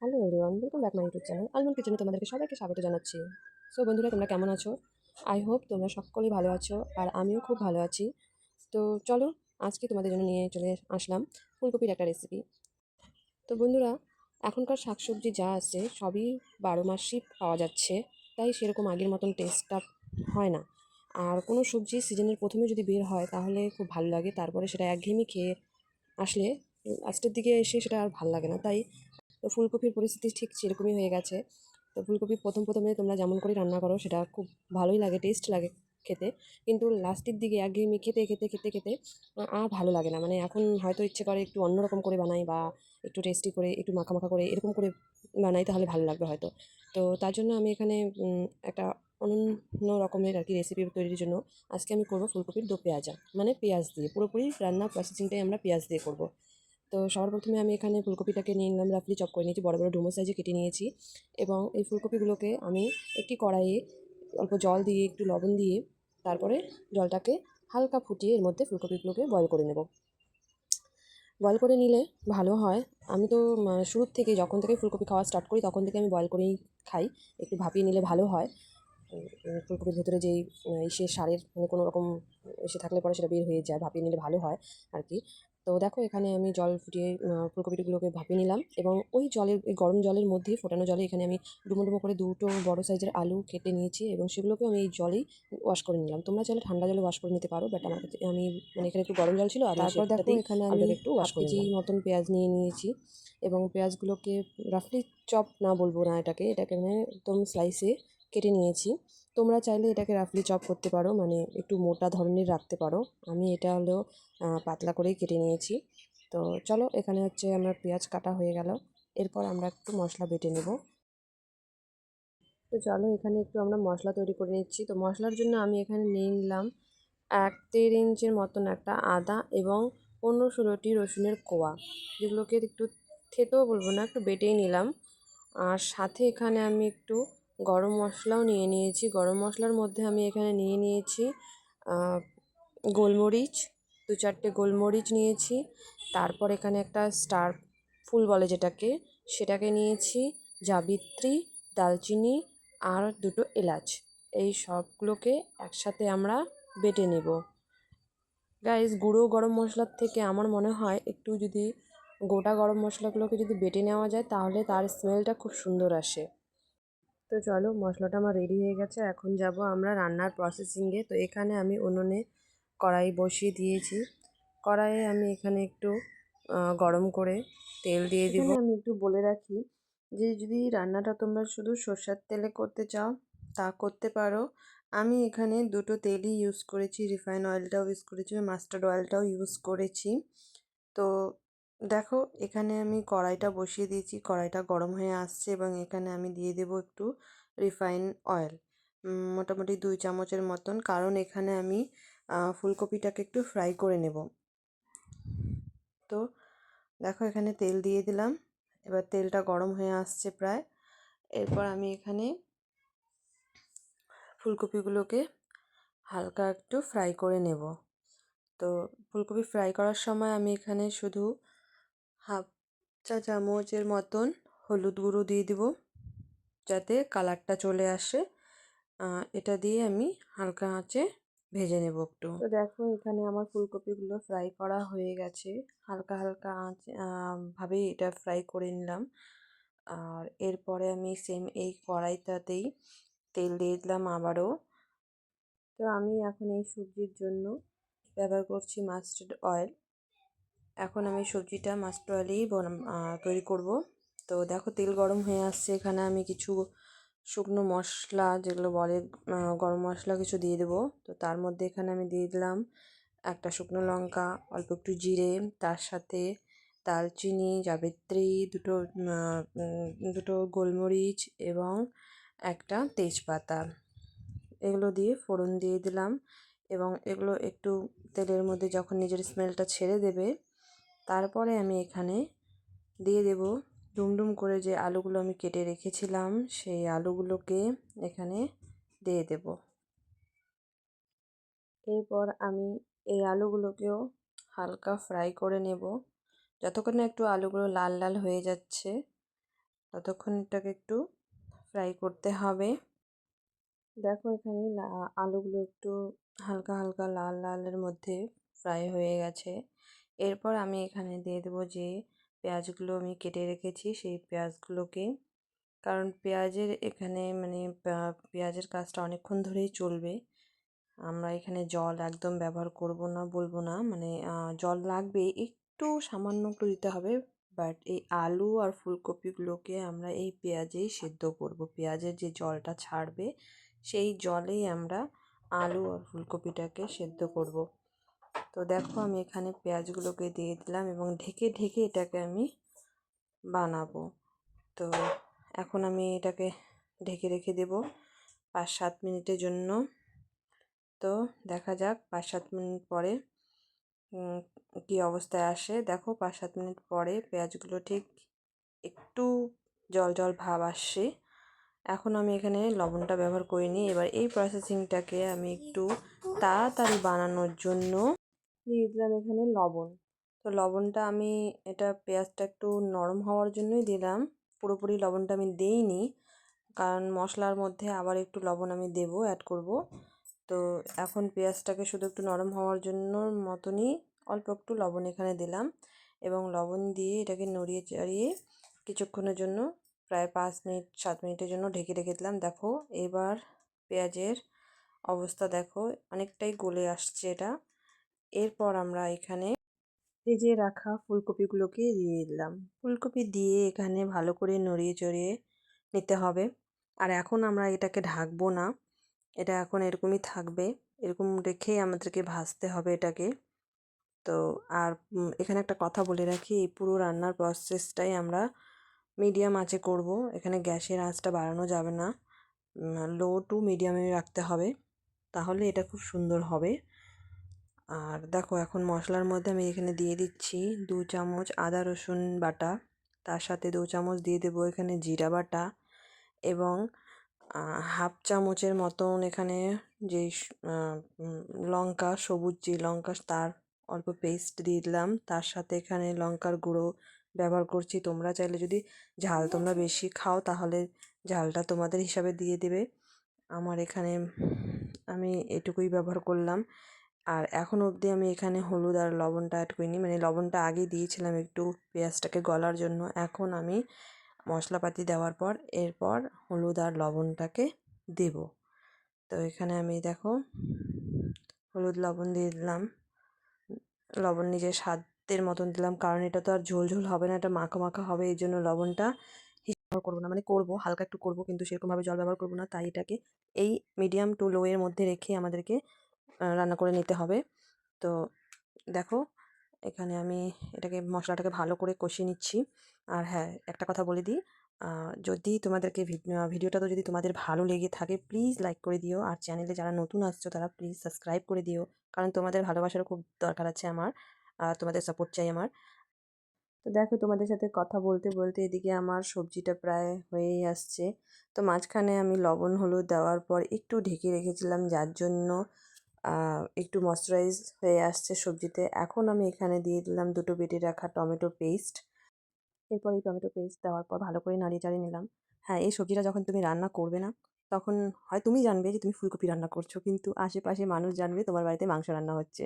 Hello everyone, welcome back my YouTube channel almond কিচেনে তোমাদেরকে সবাইকে স্বাগত জানাচ্ছি। সো বন্ধুরা, তোমরা কেমন আছো? আই হোপ তোমরা সকলেই ভালো আছো, আর আমিও খুব ভালো আছি। তো চলো, আজকে তোমাদের জন্য নিয়ে চলে আসলাম ফুলকপির একটা রেসিপি। তো বন্ধুরা, এখনকার শাকসবজি যা আছে সবই 12 মাসই পাওয়া যাচ্ছে, তাই সেরকম আগের মতন টেস্টটা হয় না। আর কোনো সবজি সিজনের প্রথমে যদি বের হয় তাহলে খুব ভালো লাগে, তারপরে সেটা একঘেয়েমি খেয়ে আসলে লাস্টের দিকে এসে সেটা আর ভালো লাগে না। তাই তো ফুলকপির পরিস্থিতি ঠিক সেরকমই হয়ে গেছে। তো ফুলকপি প্রথমে তোমরা যেমন করে রান্না করো সেটা খুব ভালোই লাগে, টেস্ট লাগে খেতে। কিন্তু লাস্টের দিকে একঘেয়েমি খেতে খেতে খেতে খেতে আর ভালো লাগে না। মানে এখন হয়তো ইচ্ছে করে একটু অন্যরকম করে বানাই, বা একটু টেস্টি করে, একটু মাখা মাখা করে এরকম করে বানাই, তাহলে ভালো লাগবে হয়তো। তো তার জন্য আমি এখানে একটা অনন্য রকমের আর কি রেসিপি তৈরির জন্য আজকে আমি করবো ফুলকপির দো পেঁয়াজা, মানে পেঁয়াজ দিয়ে। পুরোপুরি রান্না প্রসেসিংটাই আমরা পেঁয়াজ দিয়ে করব। তো সবার প্রথমে আমি এখানে ফুলকপিটাকে নিয়ে নিলাম, রাফলি চপ করে নিয়েছি, বড় বড় ডুমো সাইজে কেটে নিয়েছি। এবং এই ফুলকপিগুলোকে আমি একটি কড়াইয়ে অল্প জল দিয়ে, একটু লবণ দিয়ে, তারপরে জলটাকে হালকা ফুটিয়ে এর মধ্যে ফুলকপিগুলোকে বয়ল করে নেব। বয়ল করে নিলে ভালো হয়। আমি তো শুরুর থেকে, যখন থেকে ফুলকপি খাওয়া স্টার্ট করি তখন থেকে আমি বয়ল করেই খাই। একটু ভাপিয়ে নিলে ভালো হয়। ফুলকপির ভেতরে যেই ইসে সারের মানে কোনো রকম এসে থাকলে পরে সেটা বের হয়ে যায়, ভাপিয়ে নিলে ভালো হয় আর কি। তো দেখো, এখানে আমি জল ফুটিয়ে ফুলকপিগুলোকে ভাপিয়ে নিলাম, এবং ওই জলের, ওই গরম জলের মধ্যে, ফোটানো জলে এখানে আমি ডুমো ডুমো করে দুটো বড় সাইজের আলু কেটে নিয়েছি, এবং সেগুলোকে আমি এই জলেই ওয়াশ করে নিলাম। তোমরা চাইলে ঠান্ডা জলে ওয়াশ করে নিতে পারো, বাট আমার কাছে, আমি মানে এখানে একটু গরম জল ছিল, আর তারপর দেখো এখানে আমি আলুটাকে একটু ওয়াশ করে নিলাম। মতন পেঁয়াজ নিয়ে নিয়েছি, এবং পেঁয়াজগুলোকে রাফলি চপ না বলবো না, এটাকে মানে একদম স্লাইসে কেটে নিয়েছি। তোমরা চাইলে এটাকে রাফলি চপ করতে পারো, মানে একটু মোটা ধরনের রাখতে পারো। আমি এটা হলেও পাতলা করেই কেটে নিয়েছি। তো চলো, এখানে হচ্ছে আমার পেঁয়াজ কাটা হয়ে গেল। এরপর আমরা একটু মশলা বেটে নেব। তো চলো, এখানে একটু আমরা মশলা তৈরি করে নিচ্ছি। তো মশলার জন্য আমি এখানে নিয়ে নিলাম 1-1.5 ইঞ্চের মতন একটা আদা, এবং 15-16টি রসুনের কোয়া, যেগুলোকে একটু থেতেও বলবো না, একটু বেটেই নিলাম। আর সাথে এখানে আমি একটু গরম মশলাও নিয়ে নিয়েছি। গরম মশলার মধ্যে আমি এখানে নিয়ে নিয়েছি গোলমরিচ, 2-4টে গোলমরিচ নিয়েছি। তারপর এখানে একটা স্টার ফুল বলে যেটাকে, সেটাকে নিয়েছি, জাবিত্রী, দালচিনি, আর 2টো এলাচ। এই সবগুলোকে একসাথে আমরা বেটে নেব। গাইস, গুঁড়ো গরম মশলার থেকে আমার মনে হয় একটু যদি গোটা গরম মশলাগুলোকে যদি বেটে নেওয়া যায়, তাহলে তার স্মেলটা খুব সুন্দর আসে। তো চলো, মশলাটা আমার রেডি হয়ে গেছে, এখন যাব আমরা রান্নার প্রসেসিংয়ে। তো এখানে আমি উনুনে কড়াই বসিয়ে দিয়েছি। কড়াইয়ে আমি এখানে একটু গরম করে তেল দিয়ে দিব। আমি একটু বলে রাখি যে যদি রান্নাটা তোমরা শুধু সর্ষের তেলে করতে চাও তা করতে পারো। আমি এখানে দুটো তেলই ইউজ করেছি, রিফাইন অয়েলটাও ইউজ করেছি, মাস্টার্ড অয়েলটাও ইউজ করেছি। তো দেখো, এখানে আমি কড়াইটা বসিয়ে দিয়েছি, কড়াইটা গরম হয়ে আসছে, এবং এখানে আমি দিয়ে দেব একটু রিফাইন অয়েল, মোটামুটি 2 চামচের মতন, কারণ এখানে আমি ফুলকপিটাকে একটু ফ্রাই করে নেব। তো দেখো, এখানে তেল দিয়ে দিলাম, এবার তেলটা গরম হয়ে আসছে প্রায়। এরপর আমি এখানে ফুলকপিগুলোকে হালকা একটু ফ্রাই করে নেব। তো ফুলকপি ফ্রাই করার সময় আমি এখানে শুধু হাফ চা চামচের মতন হলুদ গুঁড়ো দিয়ে দিব, যাতে কালারটা চলে আসে। এটা দিয়ে আমি হালকা আঁচে ভেজে নেব একটু। তো দেখো, এখানে আমার ফুলকপিগুলো ফ্রাই করা হয়ে গেছে, হালকা হালকা আঁচে ভাবেই এটা ফ্রাই করে নিলাম। আর এরপরে আমি সেম এই কড়াইটাতেই তেল দিয়ে দিলাম আবারও। তো আমি এখন এই সবজির জন্য ব্যবহার করছি মাস্টার্ড অয়েল। এখন আমি সবজিটা মাস্টার্ড অয়েলেই তৈরি করব। তো দেখো, তেল গরম হয়ে আসছে, এখানে আমি কিছু শুকনো মশলা, যেগুলো বলে গরম মশলা, কিছু দিয়ে দেবো। তো তার মধ্যে এখানে আমি দিয়ে দিলাম একটা শুকনো লঙ্কা, অল্প একটু জিরে, তার সাথে দালচিনি, জাবিত্রী, দুটো গোলমরিচ, এবং একটা তেজপাতা। এগুলো দিয়ে ফোড়ন দিয়ে দিলাম, এবং এগুলো একটু তেলের মধ্যে যখন নিজের স্মেলটা ছেড়ে দেবে, তারপরে আমি এখানে দিয়ে দেব ডুমডুম করে যে আলুগুলো আমি কেটে রেখেছিলাম, সেই আলুগুলোকে এখানে দিয়ে দেব। এরপর আমি এই আলুগুলোকেও হালকা ফ্রাই করে নেব, যতক্ষণ না একটু আলুগুলো লাল লাল হয়ে যাচ্ছে। ততক্ষণ এটাকে একটু ফ্রাই করতে হবে। দেখো এখানে আলুগুলো একটু হালকা হালকা লাল লালের মধ্যে ফ্রাই হয়ে গেছে। এরপর আমি এখানে দিয়ে দেবো যে পেঁয়াজগুলো আমি কেটে রেখেছি সেই পেঁয়াজগুলোকে, কারণ পেঁয়াজের এখানে মানে পেঁয়াজের কাজটা অনেকক্ষণ ধরেই চলবে। আমরা এখানে জল একদম ব্যবহার করব না বলবো না, মানে জল লাগবে একটু সামান্য একটু দিতে হবে। বাট এই আলু আর ফুলকপিগুলোকে আমরা এই পেঁয়াজেই সেদ্ধ করব। পেঁয়াজের যে জলটা ছাড়বে সেই জলেই আমরা আলু আর ফুলকপিটাকে সেদ্ধ করব। তো দেখো আমি এখানে পেঁয়াজগুলোকে দিয়ে দিলাম এবং ঢেকে ঢেকে এটাকে আমি বানাবো। তো এখন আমি এটাকে ঢেকে রেখে দেব 5-7 মিনিটের জন্য। তো দেখা যাক 5-7 মিনিট পরে কী অবস্থায় আসে। দেখো 5-7 মিনিট পরে পেঁয়াজগুলো ঠিক একটু জল জল ভাব আসছে। এখন আমি এখানে লবণটা ব্যবহার করিনি। এবার এই প্রসেসিংটাকে আমি একটু তাড়াতাড়ি বানানোর জন্য দিয়ে দিলাম এখানে লবণ। তো লবণটা আমি এটা পেঁয়াজটা একটু নরম হওয়ার জন্যই দিলাম, পুরোপুরি লবণটা আমি দিইনি, কারণ মশলার মধ্যে আবার একটু লবণ আমি দেবো, অ্যাড করব। তো এখন পেঁয়াজটাকে শুধু একটু নরম হওয়ার জন্য মতনই অল্প একটু লবণ এখানে দিলাম এবং লবণ দিয়ে এটাকে নড়িয়ে চাড়িয়ে কিছুক্ষণের জন্য প্রায় 5-7 মিনিটের জন্য ঢেকে রেখে দিলাম। দেখো এবার পেঁয়াজের অবস্থা দেখো অনেকটাই গলে আসছে এটা। এরপর আমরা এখানে ভেজে রাখা ফুলকপিগুলোকে দিয়ে দিলাম। ফুলকপি দিয়ে এখানে ভালো করে নড়িয়ে চড়িয়ে নিতে হবে। আর এখন আমরা এটাকে ঢাকবো না, এটা এখন এরকমই থাকবে, এরকম রেখেই আমাদেরকে ভাজতে হবে এটাকে। তো আর এখানে একটা কথা বলে রাখি, এই পুরো রান্নার প্রসেসটাই আমরা মিডিয়াম আঁচে করব। এখানে গ্যাসের আঁচটা বাড়ানো যাবে না, লো টু মিডিয়ামে রাখতে হবে, তাহলে এটা খুব সুন্দর হবে। আর দেখো এখন মশলার মধ্যে আমি এখানে দিয়ে দিচ্ছি 2 চামচ আদা রসুন বাটা, তার সাথে 2 চামচ দিয়ে দেবো এখানে জিরা বাটা এবং হাফ চামচের মতন এখানে যে লঙ্কা, সবুজ যে লঙ্কা তার অল্প পেস্ট দিয়ে দিলাম। তার সাথে এখানে লঙ্কার গুঁড়ো ব্যবহার করছি। তোমরা চাইলে যদি ঝাল তোমরা বেশি খাও তাহলে ঝালটা তোমাদের হিসাবে দিয়ে দেবে। আমার এখানে আমি এটুকুই ব্যবহার করলাম। আর এখন অবধি আমি এখানে হলুদ আর লবণটা অ্যাড করিনি, মানে লবণটা আগে দিয়েছিলাম একটু পেঁয়াজটাকে গলার জন্য। এখন আমি মশলাপাতি দেওয়ার পর এরপর হলুদ আর লবণটাকে দেব। তো এখানে আমি দেখো হলুদ লবণ দিয়ে দিলাম, লবণ নিজের স্বাদের মতন দিলাম, কারণ এটা তো আর ঝোল ঝোল হবে না, এটা মাখা মাখা হবে, এই জন্য লবণটা ব্যবহার করবো না, মানে করবো হালকা একটু করবো কিন্তু সেরকমভাবে জল ব্যবহার করবো না। তাই এটাকে এই মিডিয়াম টু লো এর মধ্যে রেখে আমাদেরকে রান্না করে নিতে হবে। তো দেখো এখানে আমি এটাকে মশলাটাকে ভালো করে কষিয়ে নিচ্ছি। আর হ্যাঁ একটা কথা বলে দিই, যদি তোমাদেরকে ভিডিওটা তো যদি তোমাদের ভালো লেগে থাকে প্লিজ লাইক করে দিও, আর চ্যানেলে যারা নতুন আসছো তারা প্লিজ সাবস্ক্রাইব করে দিও, কারণ তোমাদের ভালোবাসারও খুব দরকার আছে আমার, তোমাদের সাপোর্ট চাই আমার। তো দেখো তোমাদের সাথে কথা বলতে বলতে এদিকে আমার সবজিটা প্রায় হয়েই আসছে। তো মাঝখানে আমি লবণ হলুদ দেওয়ার পর একটু ঢেকে রেখেছিলাম, যার জন্য একটু ময়েশ্চারাইজ হয়ে আসছে সবজিতে। এখন আমি এখানে দিয়ে দিলাম 2টো বেটে রাখা টমেটো পেস্ট। এরপর এই টমেটো পেস্ট দেওয়ার পর ভালো করে নাড়িয়ে চাড়িয়ে নিলাম। হ্যাঁ এই সবজিটা যখন তুমি রান্না করবে না তখন হয় তুমি জানবে যে তুমি ফুলকপি রান্না করছো, কিন্তু আশেপাশে মানুষ জানবে তোমার বাড়িতে মাংস রান্না হচ্ছে,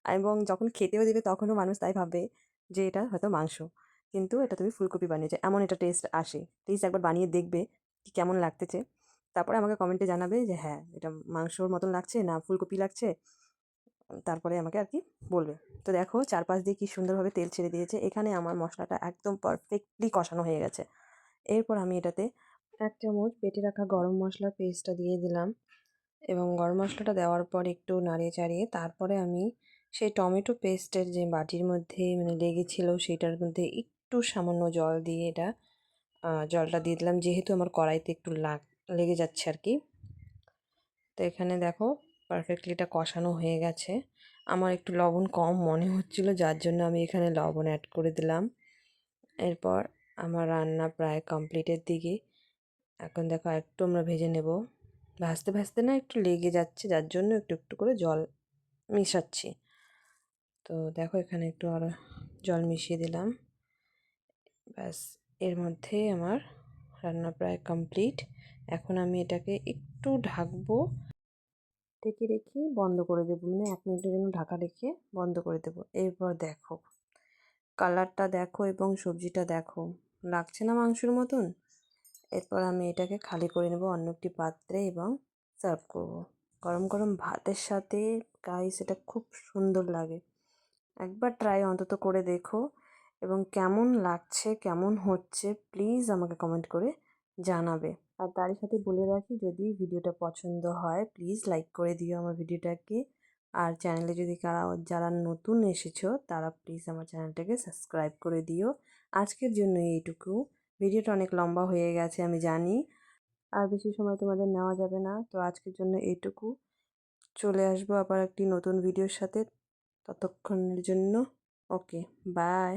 এবং যখন খেতেও দেবে তখনও মানুষ তাই ভাববে যে এটা হয়তো মাংস, কিন্তু এটা তুমি ফুলকপি বানিয়েছো, এমন এটা টেস্ট আসে। প্লিজ একবার বানিয়ে দেখবে কি কেমন লাগতেছে, তারপরে আমাকে কমেন্টে জানাবে যে হ্যাঁ এটা মাংসর মতন লাগছে না ফুলকপি লাগছে, তারপরে আমাকে আর কি বলবে। তো দেখো চারপাশ দিয়ে কি সুন্দরভাবে তেল ছেড়ে দিয়েছে, এখানে আমার মশলাটা একদম পারফেক্টলি কষানো হয়ে গেছে। এরপর আমি এটাতে 1 চামচ বেটে রাখা গরম মশলার পেস্টটা দিয়ে দিলাম এবং গরম মশলাটা দেওয়ার পর একটু নাড়িয়ে চাড়িয়ে তারপরে আমি সেই টমেটো পেস্টের যে বাটির মধ্যে মানে লেগেছিল সেটার মধ্যে একটু সামান্য জল দিয়ে এটা জলটা দিয়ে দিলাম, যেহেতু আমার কড়াইতে একটু লেগে যাচ্ছে আর কি। তো এখানে দেখো পারফেক্টলি এটা কষানো হয়ে গেছে। আমার একটু লবণ কম মনে হচ্ছিল, যার জন্য আমি এখানে লবণ অ্যাড করে দিলাম। এরপর আমার রান্না প্রায় কমপ্লিটের দিকে। এখন দেখো একটু আমরা ভেজে নেব, ভাজতে ভাজতে না একটু লেগে যাচ্ছে, যার জন্য একটু একটু করে জল মিশাচ্ছি। তো দেখো এখানে একটু আরও জল মিশিয়ে দিলাম, ব্যাস এর মধ্যেই আমার রান্না প্রায় কমপ্লিট। এখন আমি এটাকে একটু ঢাকবো, ঢেকে রেখে বন্ধ করে দেবো, মানে 1 মিনিটের জন্য ঢাকা রেখে বন্ধ করে দেবো। এরপর দেখো কালারটা দেখো এবং সবজিটা দেখো, লাগছে না মাংসের মতন? এরপর আমি এটাকে খালি করে নেব অন্য একটি পাত্রে এবং সার্ভ করব গরম গরম ভাতের সাথে। গাইস, এটা খুব সুন্দর লাগে, একবার ট্রাই অন্তত করে দেখো এবং কেমন লাগছে কেমন হচ্ছে প্লিজ আমাকে কমেন্ট করে জানাবে। আর তারই সাথে বলে রাখি, যদি ভিডিওটা পছন্দ হয় প্লিজ লাইক করে দিও আমার ভিডিওটাকে। আর চ্যানেলে যদি যারা নতুন এসেছো তারা প্লিজ আমার চ্যানেলটাকে সাবস্ক্রাইব করে দিও। আজকের জন্য এইটুকু। ভিডিওটা অনেক লম্বা হয়ে গেছে আমি জানি, আর বেশি সময় তোমাদের নেওয়া যাবে না, তো আজকের জন্য এইটুকু। চলে আসবো আবার একটি নতুন ভিডিওর সাথে, ততক্ষণের জন্য ওকে, বাই।